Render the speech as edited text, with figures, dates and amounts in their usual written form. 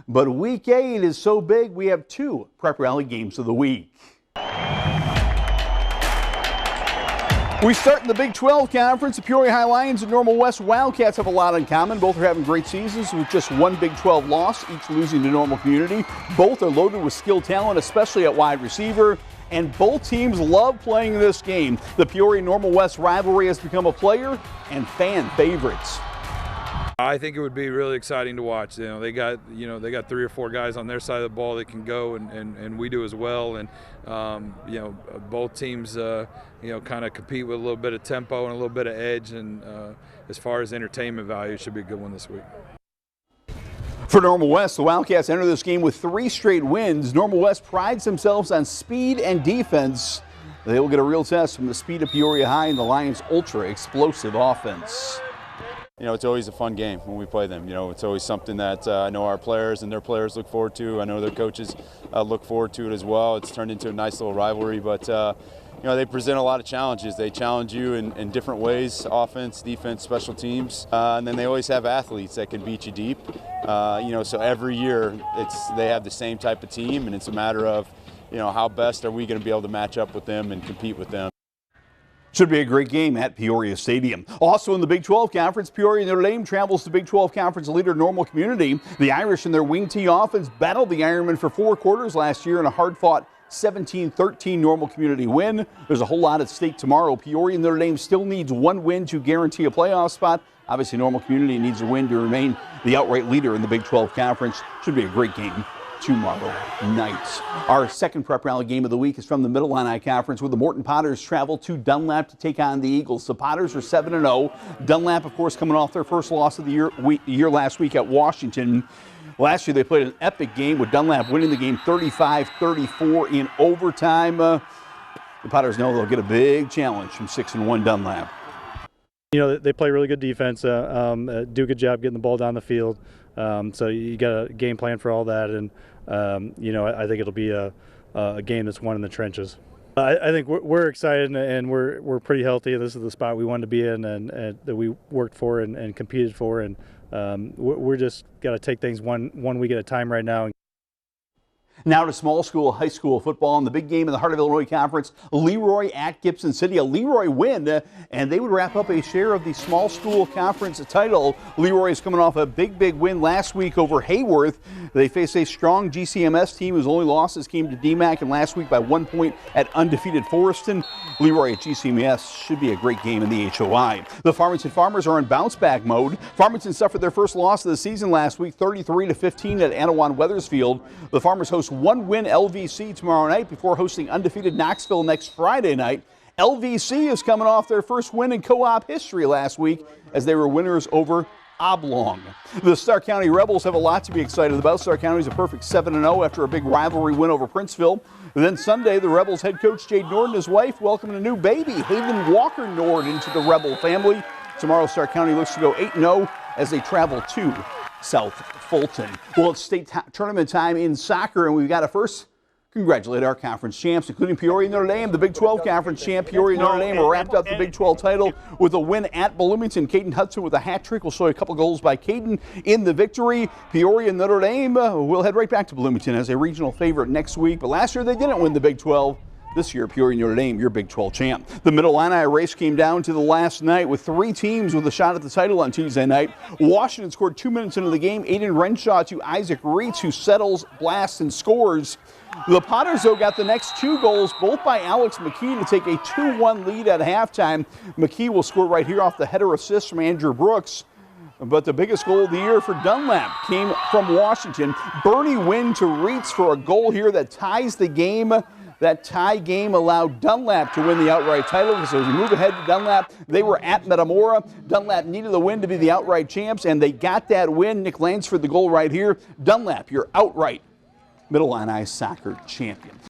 But Week 8 is so big, we have 2 Prep Rally games of the week. We start in the Big 12 Conference. The Peoria High Lions and Normal West Wildcats have a lot in common. Both are having great seasons with just one Big 12 loss, each losing to Normal Community. Both are loaded with skilled talent, especially at wide receiver. And both teams love playing this game. The Peoria Normal West rivalry has become a player and fan favorites. I think it would be really exciting to watch. They got 3 or 4 guys on their side of the ball that can go, and we do as well. And both teams kind of compete with a little bit of tempo and a little bit of edge. And as far as entertainment value, it should be a good one this week. For Normal West, the Wildcats enter this game with 3 straight wins. Normal West prides themselves on speed and defense. They will get a real test from the speed of Peoria High and the Lions' ultra-explosive offense. It's always a fun game when we play them. It's always something that I know our players and their players look forward to. I know their coaches look forward to it as well. It's turned into a nice little rivalry, but they present a lot of challenges. They challenge you in different ways: offense, defense, special teams, and then they always have athletes that can beat you deep. So every year they have the same type of team, and it's a matter of how best are we going to be able to match up with them and compete with them. Should be a great game at Peoria Stadium. Also in the Big 12 Conference, Peoria Notre Dame travels to Big 12 Conference leader Normal Community. The Irish and their wing T offense battled the Ironmen for 4 quarters last year in a hard-fought 17-13 Normal Community win. There's a whole lot at stake tomorrow. Peoria Notre Dame still needs 1 win to guarantee a playoff spot. Obviously, Normal Community needs a win to remain the outright leader in the Big 12 Conference. Should be a great game tomorrow night. Our second Prep Rally game of the week is from the Middle Illini Conference, where the Morton Potters travel to Dunlap to take on the Eagles. The Potters are 7-0. Dunlap, of course, coming off their first loss of the year last week at Washington. Last year they played an epic game with Dunlap winning the game 35-34 in overtime. The Potters know they'll get a big challenge from 6-1 Dunlap. They play really good defense, do a good job getting the ball down the field. So you got a game plan for all that, and I think it'll be a game that's won in the trenches. I think we're excited, and we're pretty healthy. This is the spot we wanted to be in, and that we worked for and competed for, and we're just got to take things one week at a time right now. Now to small school, high school football, in the big game in the Heart of Illinois Conference, Leroy at Gibson City. A Leroy win, and they would wrap up a share of the small school conference title. Leroy is coming off a big win last week over Hayworth. They face a strong GCMS team whose only losses came to DMAC, and last week by 1 point at undefeated Forreston. Leroy at GCMS should be a great game in the HOI. The Farmington Farmers are in bounce-back mode. Farmington suffered their first loss of the season last week, 33-15 at Anawan Weathersfield. The Farmers host 1-win LVC tomorrow night before hosting undefeated Knoxville next Friday night. LVC is coming off their first win in co-op history last week as they were winners over Oblong. The Stark County Rebels have a lot to be excited about. Stark County is a perfect 7-0 after a big rivalry win over Princeville. And then Sunday, the Rebels head coach Jade Nord and his wife welcomed a new baby, Haven Walker Nord, into the Rebel family. Tomorrow, Stark County looks to go 8-0 as they travel to South Fulton. Well, it's state tournament time in soccer, and we've got to first congratulate our conference champs, including Peoria Notre Dame. The Big 12 conference champ Peoria Notre Dame wrapped up the Big 12 title with a win at Bloomington. Caden Hudson with a hat trick. We'll show you a couple goals by Caden in the victory. Peoria Notre Dame will head right back to Bloomington as a regional favorite next week, but last year they didn't win the Big 12. This year, Peoria Notre Dame, your Big 12 champ. The Middle Illini race came down to the last night with 3 teams with a shot at the title on Tuesday night. Washington scored 2 minutes into the game. Aiden Renshaw to Isaac Reitz, who settles, blasts, and scores. The Potters, though, got the next 2 goals, both by Alex McKee, to take a 2-1 lead at halftime. McKee will score right here off the header assist from Andrew Brooks. But the biggest goal of the year for Dunlap came from Washington. Bernie Wynn to Reitz for a goal here that ties the game. That tie game allowed Dunlap to win the outright title. So as we move ahead to Dunlap, they were at Metamora. Dunlap needed the win to be the outright champs, and they got that win. Nick Lansford the goal right here. Dunlap, your outright Middle Illini soccer champion.